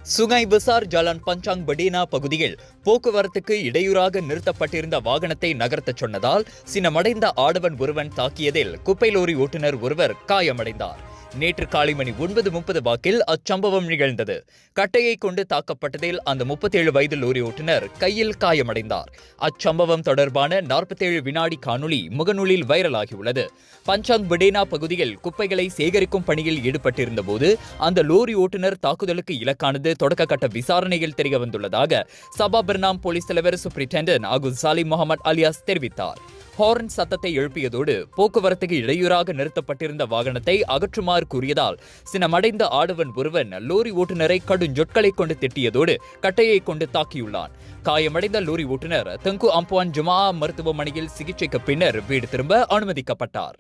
Sungai பசார் Jalan Panchang படீனா பகுதியில் போக்குவரத்துக்கு இடையூறாக நிறுத்தப்பட்டிருந்த வாகனத்தை நகர்த்தச் சொன்னதால் சினமடைந்த ஆடவன் ஒருவன் தாக்கியதில் குப்பை லோரி ஓட்டுநர் ஒருவர் காயமடைந்தார். நேற்று காலை மணி 9:30 வாக்கில் அச்சம்பவம் நிகழ்ந்தது. கட்டையை கொண்டு தாக்கப்பட்டதில் அந்த 37 வயது லோரி ஓட்டுநர் கையில் காயமடைந்தார். அச்சம்பவம் தொடர்பான 47 வினாடி காணொலி முகநூலில் வைரலாகியுள்ளது. பஞ்சாங் படேனா பகுதியில் குப்பைகளை சேகரிக்கும் பணியில் ஈடுபட்டிருந்த போது அந்த லோரி ஓட்டுநர் தாக்குதலுக்கு இலக்கானது தொடக்க கட்ட விசாரணையில் தெரியவந்துள்ளதாக சபாக் பெர்னாம் போலீஸ் தலைவர் சூப்பரிண்டென்டென்ட் அகுல் சாலிம் முகமது அலியாஸ் தெரிவித்தார். ஹார்ன் சத்தத்தை எழுப்பியதோடு போக்குவரத்துக்கு இடையூறாக நிறுத்தப்பட்டிருந்த வாகனத்தை அகற்றுமாறு கூறியதால் சினமடைந்த ஆடவன் ஒருவன் லோரி ஓட்டுநரை கடுஞ்சொற்களை கொண்டு திட்டியதோடு கட்டையை கொண்டு தாக்கியுள்ளான். காயமடைந்த லோரி ஓட்டுநர் தங்கு அம்புவான் ஜுமா மருத்துவமனையில் சிகிச்சைக்கு பின்னர் வீடு திரும்ப அனுமதிக்கப்பட்டார்.